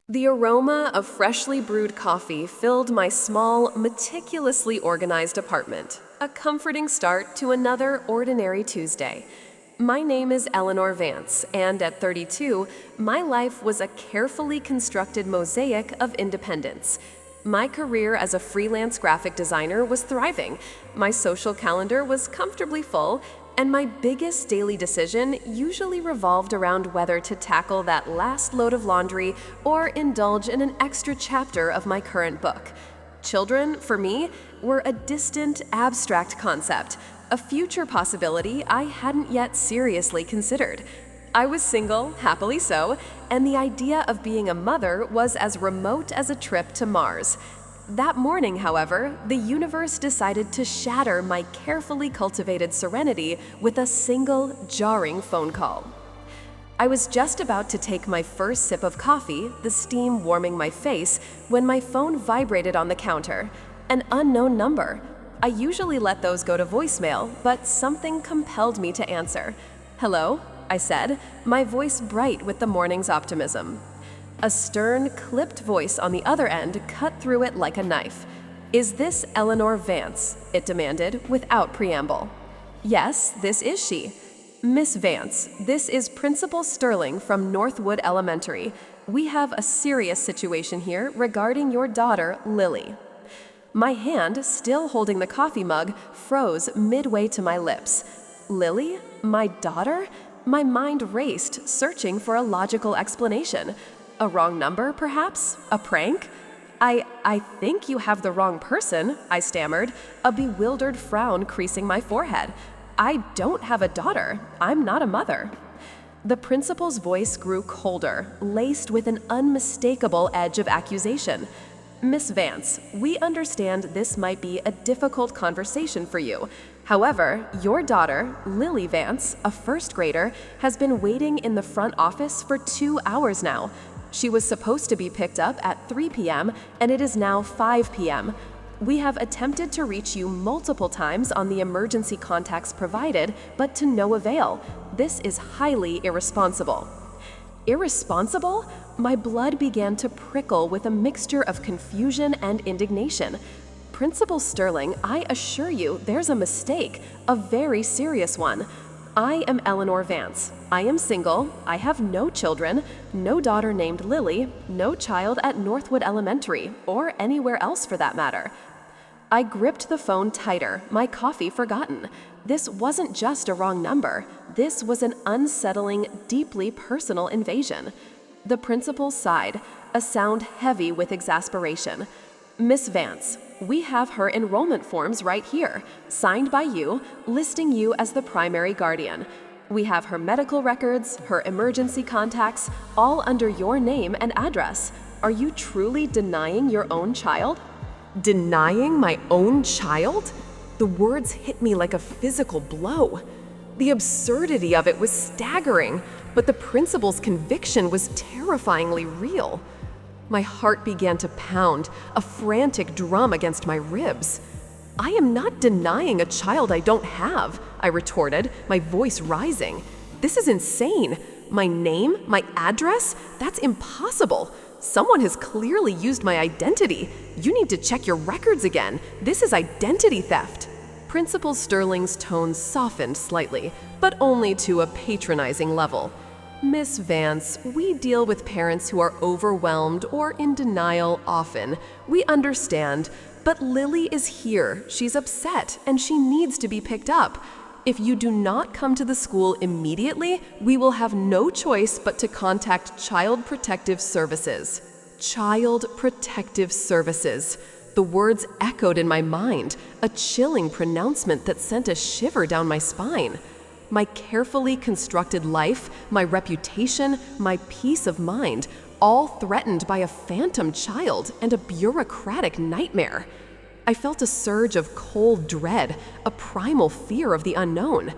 The aroma of freshly brewed coffee filled my small, meticulously organized apartment, a comforting start to another ordinary Tuesday. My name is Eleanor Vance, and at 32, my life was a carefully constructed mosaic of independence. My career as a freelance graphic designer was thriving, my social calendar was comfortably full, and my biggest daily decision usually revolved around whether to tackle that last load of laundry or indulge in an extra chapter of my current book. Children, for me, were a distant, abstract concept, a future possibility I hadn't yet seriously considered. I was single, happily so, and the idea of being a mother was as remote as a trip to Mars. That morning, however, the universe decided to shatter my carefully cultivated serenity with a single, jarring phone call. I was just about to take my first sip of coffee, the steam warming my face, when my phone vibrated on the counter. An unknown number. I usually let those go to voicemail, but something compelled me to answer. "Hello?" I said, my voice bright with the morning's optimism. A stern, clipped voice on the other end cut through it like a knife. "Is this Eleanor Vance?" it demanded, without preamble. "Yes, this is she." "Miss Vance, this is Principal Sterling from Northwood Elementary. We have a serious situation here regarding your daughter, Lily." My hand, still holding the coffee mug, froze midway to my lips. Lily? My daughter? My mind raced, searching for a logical explanation. A wrong number, perhaps? A prank? I think you have the wrong person," I stammered, a bewildered frown creasing my forehead. "I don't have a daughter. I'm not a mother." The principal's voice grew colder, laced with an unmistakable edge of accusation. "Miss Vance, we understand this might be a difficult conversation for you. However, your daughter, Lily Vance, a first grader, has been waiting in the front office for 2 hours now. She was supposed to be picked up at 3 p.m., and it is now 5 p.m. We have attempted to reach you multiple times on the emergency contacts provided, but to no avail. This is highly irresponsible." Irresponsible? My blood began to prickle with a mixture of confusion and indignation. "Principal Sterling, I assure you there's a mistake, a very serious one. I am Eleanor Vance. I am single, I have no children, no daughter named Lily, no child at Northwood Elementary, or anywhere else for that matter." I gripped the phone tighter, my coffee forgotten. This wasn't just a wrong number. This was an unsettling, deeply personal invasion. The principal sighed, a sound heavy with exasperation. "Miss Vance, we have her enrollment forms right here, signed by you, listing you as the primary guardian. We have her medical records, her emergency contacts, all under your name and address. Are you truly denying your own child?" Denying my own child? The words hit me like a physical blow. The absurdity of it was staggering, but the principal's conviction was terrifyingly real. My heart began to pound, a frantic drum against my ribs. "I am not denying a child I don't have," I retorted, my voice rising. "This is insane. My name, my address? That's impossible. Someone has clearly used my identity. You need to check your records again. This is identity theft." Principal Sterling's tone softened slightly, but only to a patronizing level. "Miss Vance, we deal with parents who are overwhelmed or in denial often. We understand, but Lily is here. She's upset, and she needs to be picked up. If you do not come to the school immediately, we will have no choice but to contact Child Protective Services." Child Protective Services. The words echoed in my mind, a chilling pronouncement that sent a shiver down my spine. My carefully constructed life, my reputation, my peace of mind, all threatened by a phantom child and a bureaucratic nightmare. I felt a surge of cold dread, a primal fear of the unknown.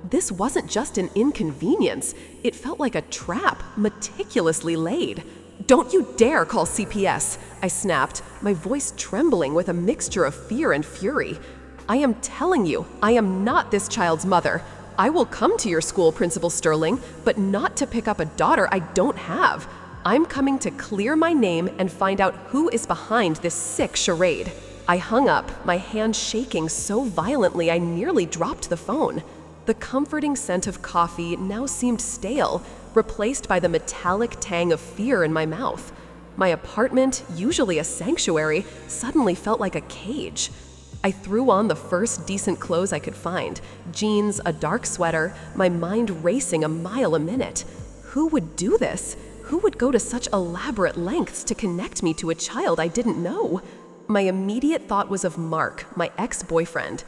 This wasn't just an inconvenience, it felt like a trap, meticulously laid. "Don't you dare call CPS," I snapped, my voice trembling with a mixture of fear and fury. "I am telling you, I am not this child's mother. I will come to your school, Principal Sterling, but not to pick up a daughter I don't have. I'm coming to clear my name and find out who is behind this sick charade. I hung up, my hand shaking so violently I nearly dropped the phone. The comforting scent of coffee now seemed stale, replaced by the metallic tang of fear in my mouth. My apartment, usually a sanctuary, suddenly felt like a cage. I threw on the first decent clothes I could find, jeans, a dark sweater, my mind racing a mile a minute. Who would do this? Who would go to such elaborate lengths to connect me to a child I didn't know? My immediate thought was of Mark, my ex-boyfriend.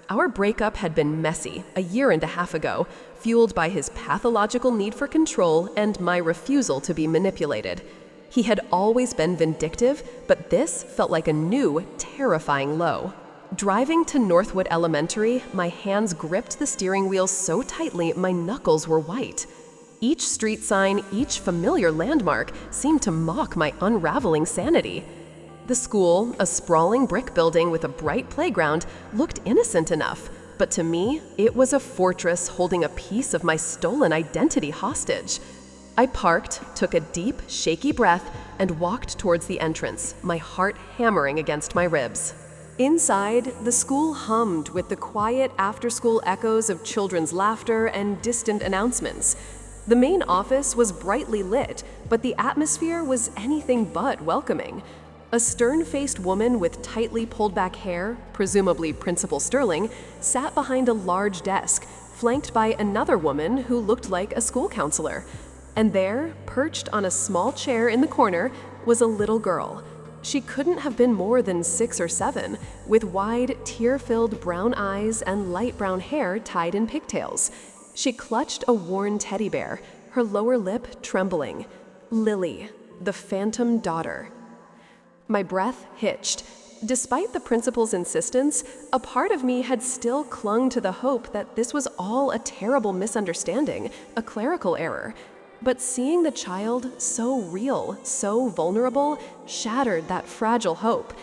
Our breakup had been messy a year and a half ago, fueled by his pathological need for control and my refusal to be manipulated. He had always been vindictive, but this felt like a new, terrifying low. Driving to Northwood Elementary, my hands gripped the steering wheel so tightly my knuckles were white. Each street sign, each familiar landmark seemed to mock my unraveling sanity. The school, a sprawling brick building with a bright playground, looked innocent enough, but to me, it was a fortress holding a piece of my stolen identity hostage. I parked, took a deep, shaky breath, and walked towards the entrance, my heart hammering against my ribs. Inside, the school hummed with the quiet after-school echoes of children's laughter and distant announcements. The main office was brightly lit, but the atmosphere was anything but welcoming. A stern-faced woman with tightly pulled-back hair, presumably Principal Sterling, sat behind a large desk, flanked by another woman who looked like a school counselor. And there, perched on a small chair in the corner, was a little girl. She couldn't have been more than 6 or 7, with wide, tear-filled brown eyes and light brown hair tied in pigtails. She clutched a worn teddy bear, her lower lip trembling. Lily, the phantom daughter. My breath hitched. Despite the principal's insistence, a part of me had still clung to the hope that this was all a terrible misunderstanding, a clerical error. But seeing the child, so real, so vulnerable, shattered that fragile hope.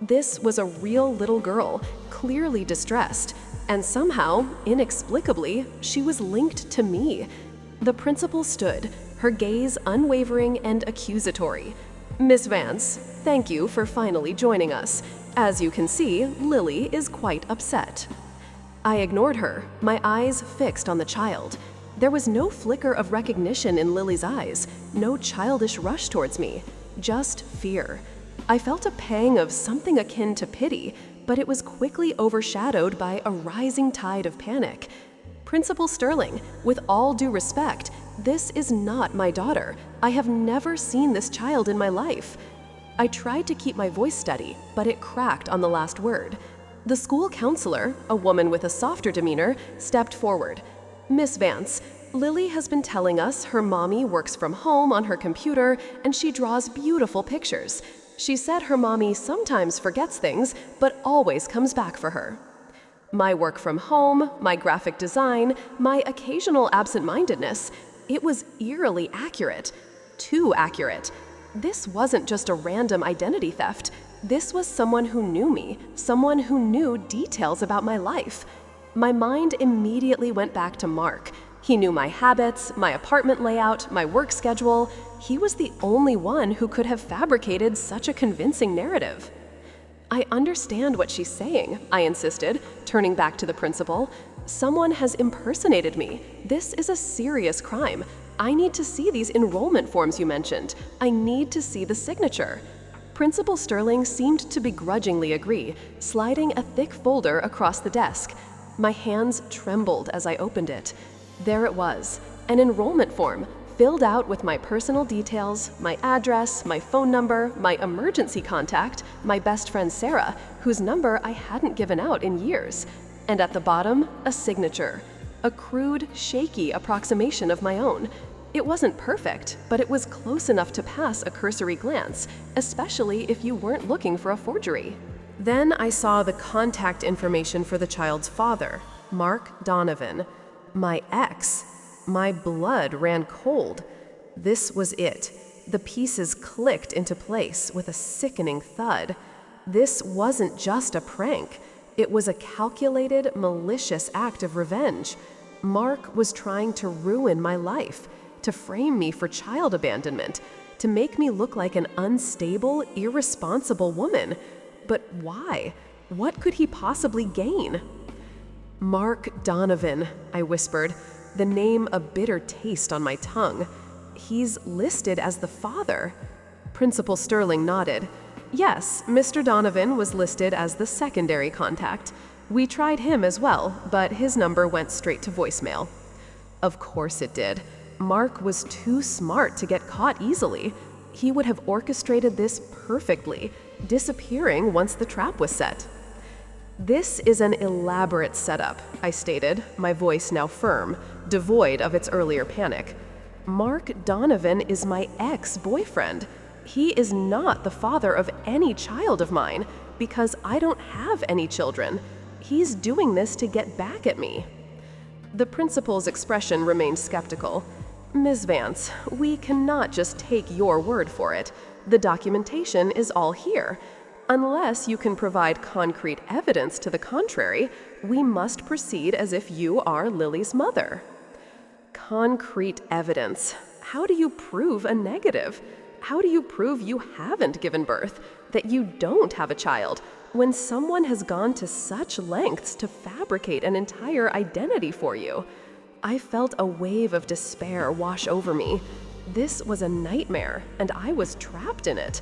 This was a real little girl, clearly distressed, and somehow, inexplicably, she was linked to me. The principal stood, her gaze unwavering and accusatory. "Miss Vance, thank you for finally joining us. As you can see, Lily is quite upset." I ignored her, my eyes fixed on the child. There was no flicker of recognition in Lily's eyes, no childish rush towards me, just fear. I felt a pang of something akin to pity, but it was quickly overshadowed by a rising tide of panic. "Principal Sterling, with all due respect, this is not my daughter. I have never seen this child in my life." I tried to keep my voice steady, but it cracked on the last word. The school counselor, a woman with a softer demeanor, stepped forward. "Miss Vance, Lily has been telling us her mommy works from home on her computer and she draws beautiful pictures. She said her mommy sometimes forgets things, but always comes back for her." My work from home, my graphic design, my occasional absent-mindedness, it was eerily accurate. Too accurate. This wasn't just a random identity theft. This was someone who knew me, someone who knew details about my life. My mind immediately went back to Mark. He knew my habits, my apartment layout, my work schedule. He was the only one who could have fabricated such a convincing narrative. "I understand what she's saying," I insisted, turning back to the principal. "Someone has impersonated me. This is a serious crime. I need to see these enrollment forms you mentioned. I need to see the signature." Principal Sterling seemed to begrudgingly agree, sliding a thick folder across the desk. My hands trembled as I opened it. There it was, an enrollment form, filled out with my personal details, my address, my phone number, my emergency contact, my best friend Sarah, whose number I hadn't given out in years. And at the bottom, a signature, a crude, shaky approximation of my own. It wasn't perfect, but it was close enough to pass a cursory glance, especially if you weren't looking for a forgery. Then I saw the contact information for the child's father, Mark Donovan. My ex. My blood ran cold. This was it. The pieces clicked into place with a sickening thud. This wasn't just a prank. It was a calculated, malicious act of revenge. Mark was trying to ruin my life, to frame me for child abandonment, to to make me look like an unstable, irresponsible woman. But why? What could he possibly gain? Mark Donovan, I whispered, the name a bitter taste on my tongue. He's listed as the father. Principal Sterling nodded. Yes, Mr. Donovan was listed as the secondary contact. We tried him as well, but his number went straight to voicemail. Of course it did. Mark was too smart to get caught easily. He would have orchestrated this perfectly, disappearing once the trap was set. This is an elaborate setup, I stated, my voice now firm, devoid of its earlier panic. Mark Donovan is my ex-boyfriend. He is not the father of any child of mine, because I don't have any children. He's doing this to get back at me. The principal's expression remained skeptical. Ms. Vance, we cannot just take your word for it. The documentation is all here. Unless you can provide concrete evidence to the contrary, we must proceed as if you are Lily's mother. Concrete evidence. How do you prove a negative? How do you prove you haven't given birth, that you don't have a child, when someone has gone to such lengths to fabricate an entire identity for you? I felt a wave of despair wash over me. This was a nightmare, and I was trapped in it.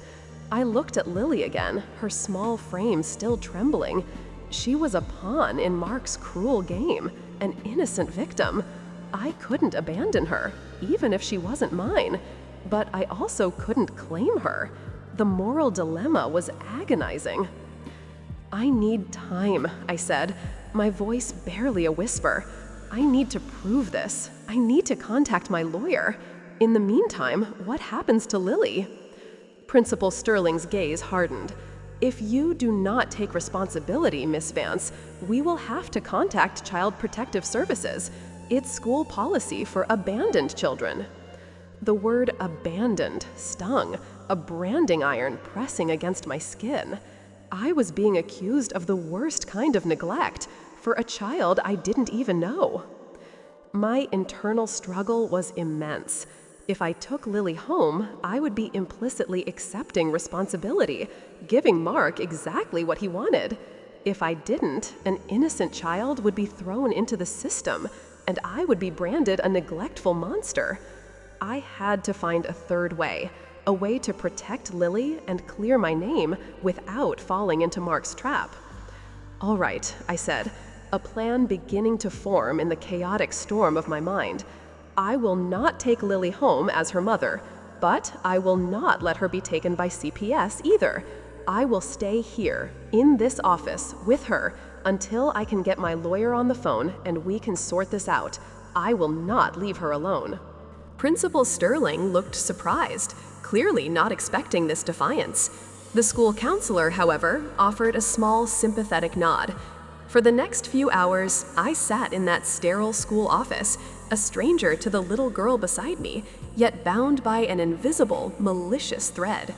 I looked at Lily again, her small frame still trembling. She was a pawn in Mark's cruel game, an innocent victim. I couldn't abandon her, even if she wasn't mine. But I also couldn't claim her. The moral dilemma was agonizing. I need time, I said, my voice barely a whisper. I need to prove this. I need to contact my lawyer. In the meantime, what happens to Lily? Principal Sterling's gaze hardened. If you do not take responsibility, Miss Vance, we will have to contact Child Protective Services. It's school policy for abandoned children. The word abandoned stung, a branding iron pressing against my skin. I was being accused of the worst kind of neglect for a child I didn't even know. My internal struggle was immense. If I took Lily home, I would be implicitly accepting responsibility, giving Mark exactly what he wanted. If I didn't, an innocent child would be thrown into the system, and I would be branded a neglectful monster. I had to find a third way, a way to protect Lily and clear my name without falling into Mark's trap. All right, I said, a plan beginning to form in the chaotic storm of my mind. I will not take Lily home as her mother, but I will not let her be taken by CPS either. I will stay here, in this office, with her, until I can get my lawyer on the phone and we can sort this out. I will not leave her alone. Principal Sterling looked surprised, clearly not expecting this defiance. The school counselor, however, offered a small, sympathetic nod. For the next few hours, I sat in that sterile school office, a stranger to the little girl beside me, yet bound by an invisible, malicious thread.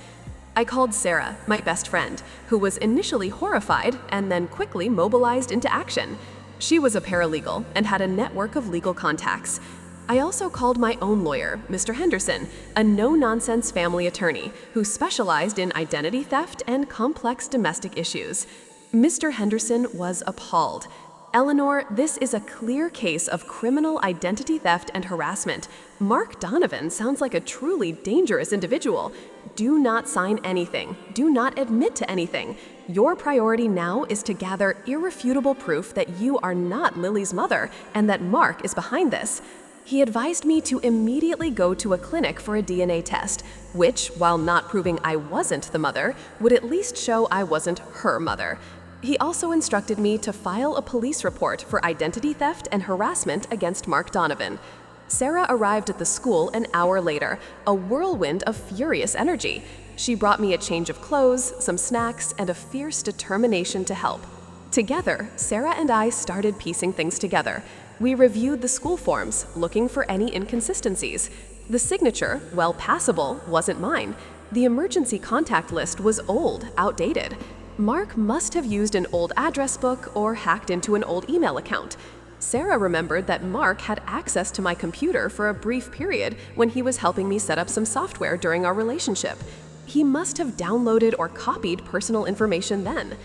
I called Sarah, my best friend, who was initially horrified and then quickly mobilized into action. She was a paralegal and had a network of legal contacts. I also called my own lawyer, Mr. Henderson, a no-nonsense family attorney who specialized in identity theft and complex domestic issues. Mr. Henderson was appalled. Eleanor, this is a clear case of criminal identity theft and harassment. Mark Donovan sounds like a truly dangerous individual. Do not sign anything. Do not admit to anything. Your priority now is to gather irrefutable proof that you are not Lily's mother and that Mark is behind this. He advised me to immediately go to a clinic for a DNA test, which, while not proving I wasn't the mother, would at least show I wasn't her mother. He also instructed me to file a police report for identity theft and harassment against Mark Donovan. Sarah arrived at the school an hour later, a whirlwind of furious energy. She brought me a change of clothes, some snacks, and a fierce determination to help. Together, Sarah and I started piecing things together. We reviewed the school forms, looking for any inconsistencies. The signature, while passable, wasn't mine. The emergency contact list was old, outdated. Mark must have used an old address book or hacked into an old email account. Sarah remembered that Mark had access to my computer for a brief period when he was helping me set up some software during our relationship. He must have downloaded or copied personal information then.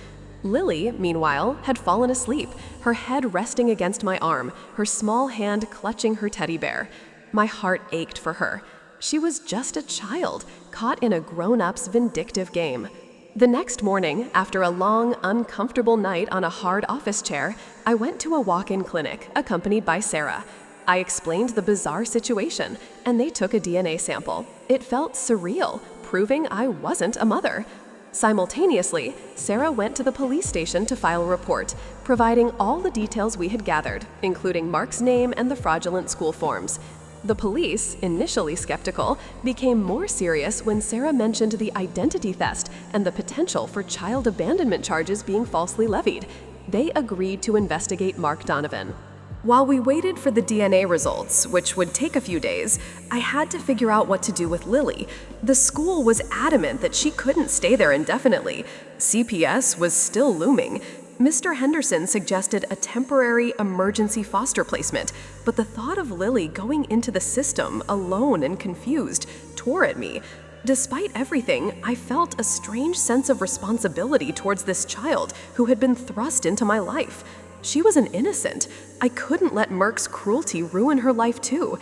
Lily, meanwhile, had fallen asleep, her head resting against my arm, her small hand clutching her teddy bear. My heart ached for her. She was just a child, caught in a grown-up's vindictive game. The next morning, after a long, uncomfortable night on a hard office chair, I went to a walk-in clinic, accompanied by Sarah. I explained the bizarre situation, and they took a DNA sample. It felt surreal, proving I wasn't a mother. Simultaneously, Sarah went to the police station to file a report, providing all the details we had gathered, including Mark's name and the fraudulent school forms. The police, initially skeptical, became more serious when Sarah mentioned the identity theft and the potential for child abandonment charges being falsely levied. They agreed to investigate Mark Donovan. While we waited for the DNA results, which would take a few days, I had to figure out what to do with Lily. The school was adamant that she couldn't stay there indefinitely. CPS was still looming. Mr. Henderson suggested a temporary emergency foster placement, but the thought of Lily going into the system alone and confused tore at me. Despite everything, I felt a strange sense of responsibility towards this child who had been thrust into my life. She was an innocent. I couldn't let Mark's cruelty ruin her life too.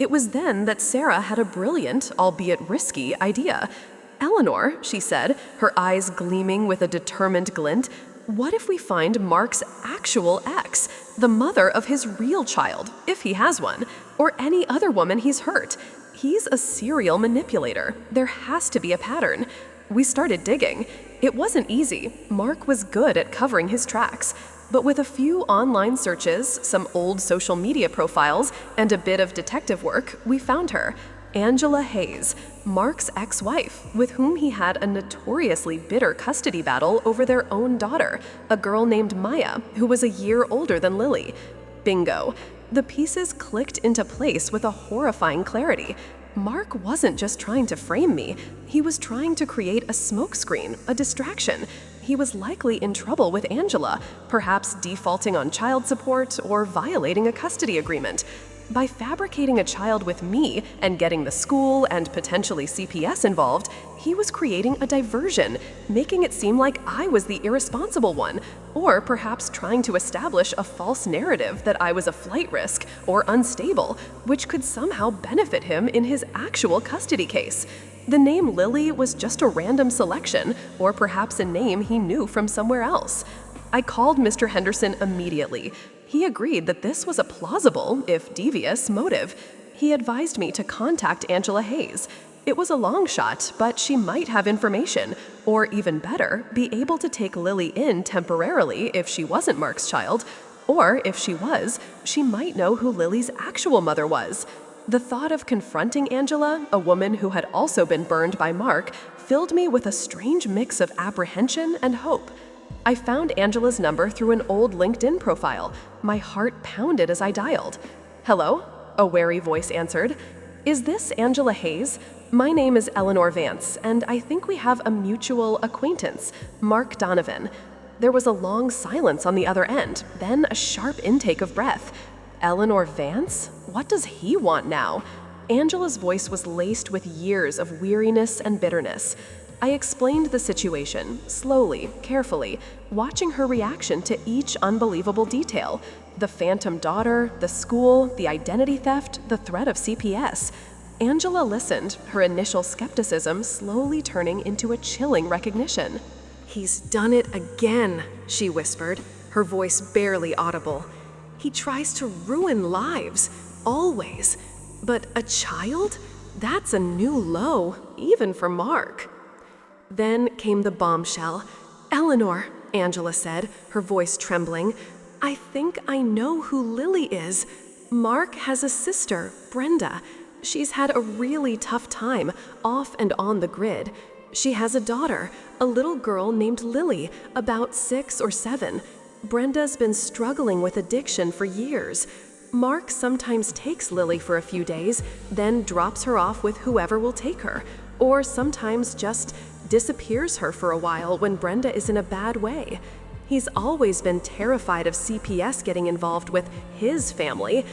It was then that Sarah had a brilliant, albeit risky, idea. "Eleanor," she said, her eyes gleaming with a determined glint, "what if we find Mark's actual ex, the mother of his real child, if he has one, or any other woman he's hurt? He's a serial manipulator. There has to be a pattern." We started digging. It wasn't easy. Mark was good at covering his tracks. But with a few online searches, some old social media profiles, and a bit of detective work, we found her. Angela Hayes, Mark's ex-wife, with whom he had a notoriously bitter custody battle over their own daughter, a girl named Maya, who was a year older than Lily. Bingo. The pieces clicked into place with a horrifying clarity. Mark wasn't just trying to frame me. He was trying to create a smokescreen, a distraction. He was likely in trouble with Angela, perhaps defaulting on child support or violating a custody agreement. By fabricating a child with me and getting the school and potentially CPS involved, he was creating a diversion, making it seem like I was the irresponsible one, or perhaps trying to establish a false narrative that I was a flight risk or unstable, which could somehow benefit him in his actual custody case. The name Lily was just a random selection, or perhaps a name he knew from somewhere else. I called Mr. Henderson immediately. He agreed that this was a plausible, if devious, motive. He advised me to contact Angela Hayes. It was a long shot, but she might have information, or even better, be able to take Lily in temporarily if she wasn't Mark's child, or if she was, she might know who Lily's actual mother was. The thought of confronting Angela, a woman who had also been burned by Mark, filled me with a strange mix of apprehension and hope. I found Angela's number through an old LinkedIn profile. My heart pounded as I dialed. "Hello?" a wary voice answered. "Is this Angela Hayes? My name is Eleanor Vance, and I think we have a mutual acquaintance, Mark Donovan." There was a long silence on the other end, then a sharp intake of breath. Eleanor Vance? What does he want now? Angela's voice was laced with years of weariness and bitterness. I explained the situation, slowly, carefully, watching her reaction to each unbelievable detail. The phantom daughter, the school, the identity theft, the threat of CPS. Angela listened, her initial skepticism slowly turning into a chilling recognition. "He's done it again," she whispered, her voice barely audible. "He tries to ruin lives, always. But a child? That's a new low, even for Mark." Then came the bombshell. "Eleanor," Angela said, her voice trembling, "I think I know who Lily is. Mark has a sister, Brenda. She's had a really tough time, off and on the grid. She has a daughter, a little girl named Lily, about 6 or 7. Brenda's been struggling with addiction for years. Mark sometimes takes Lily for a few days, then drops her off with whoever will take her, or sometimes just disappears her for a while when Brenda is in a bad way. He's always been terrified of CPS getting involved with his family,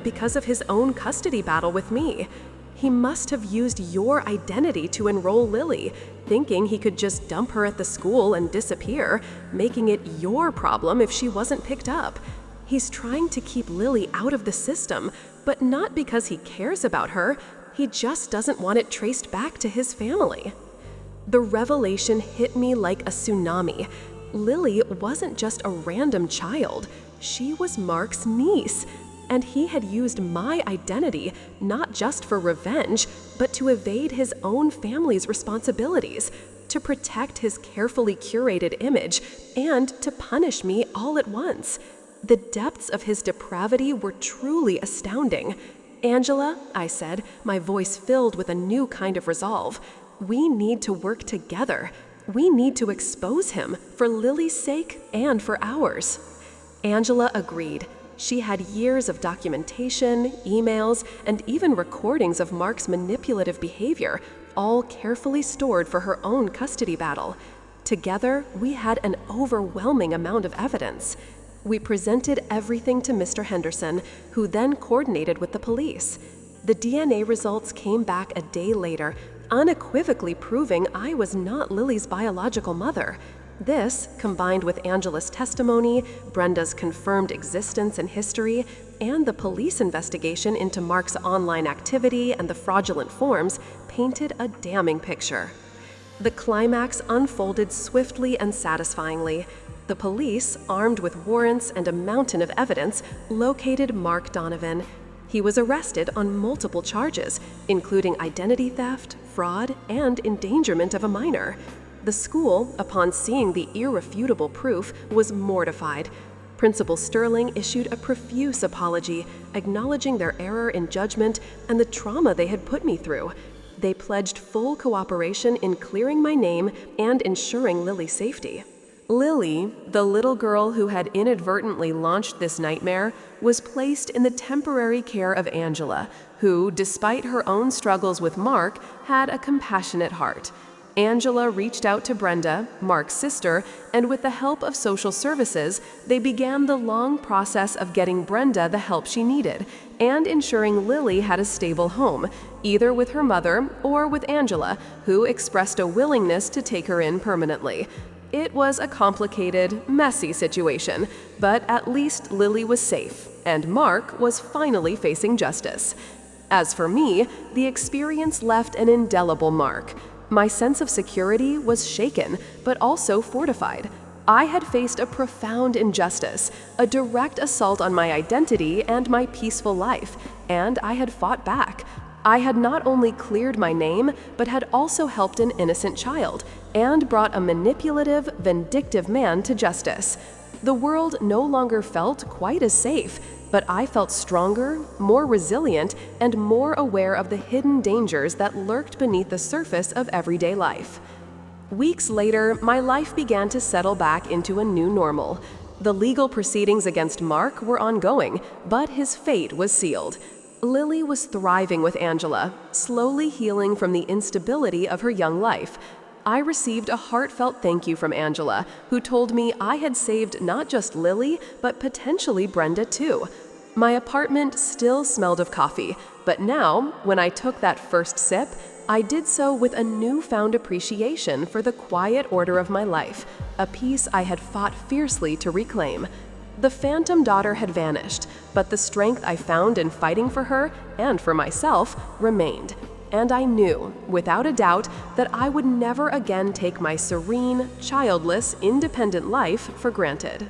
because of his own custody battle with me. He must have used your identity to enroll Lily, thinking he could just dump her at the school and disappear, making it your problem if she wasn't picked up. He's trying to keep Lily out of the system, but not because he cares about her. He just doesn't want it traced back to his family. The revelation hit me like a tsunami. Lily wasn't just a random child. She was Mark's niece. And he had used my identity not just for revenge, but to evade his own family's responsibilities, to protect his carefully curated image, and to punish me all at once. The depths of his depravity were truly astounding. "Angela," I said, my voice filled with a new kind of resolve, "we need to work together. We need to expose him, for Lily's sake and for ours." Angela agreed. She had years of documentation, emails, and even recordings of Mark's manipulative behavior, all carefully stored for her own custody battle. Together, we had an overwhelming amount of evidence. We presented everything to Mr. Henderson, who then coordinated with the police. The DNA results came back a day later, unequivocally proving I was not Lily's biological mother. This, combined with Angela's testimony, Brenda's confirmed existence and history, and the police investigation into Mark's online activity and the fraudulent forms, painted a damning picture. The climax unfolded swiftly and satisfyingly. The police, armed with warrants and a mountain of evidence, located Mark Donovan. He was arrested on multiple charges, including identity theft, fraud, and endangerment of a minor. The school, upon seeing the irrefutable proof, was mortified. Principal Sterling issued a profuse apology, acknowledging their error in judgment and the trauma they had put me through. They pledged full cooperation in clearing my name and ensuring Lily's safety. Lily, the little girl who had inadvertently launched this nightmare, was placed in the temporary care of Angela, who, despite her own struggles with Mark, had a compassionate heart. Angela reached out to Brenda, Mark's sister, and with the help of social services, they began the long process of getting Brenda the help she needed and ensuring Lily had a stable home, either with her mother or with Angela, who expressed a willingness to take her in permanently. It was a complicated, messy situation, but at least Lily was safe, and Mark was finally facing justice. As for me, the experience left an indelible mark. My sense of security was shaken, but also fortified. I had faced a profound injustice, a direct assault on my identity and my peaceful life, and I had fought back. I had not only cleared my name, but had also helped an innocent child, and brought a manipulative, vindictive man to justice. The world no longer felt quite as safe, but I felt stronger, more resilient, and more aware of the hidden dangers that lurked beneath the surface of everyday life. Weeks later, my life began to settle back into a new normal. The legal proceedings against Mark were ongoing, but his fate was sealed. Lily was thriving with Angela, slowly healing from the instability of her young life. I received a heartfelt thank you from Angela, who told me I had saved not just Lily, but potentially Brenda too. My apartment still smelled of coffee, but now, when I took that first sip, I did so with a newfound appreciation for the quiet order of my life, a peace I had fought fiercely to reclaim. The phantom daughter had vanished, but the strength I found in fighting for her and for myself remained. And I knew, without a doubt, that I would never again take my serene, childless, independent life for granted.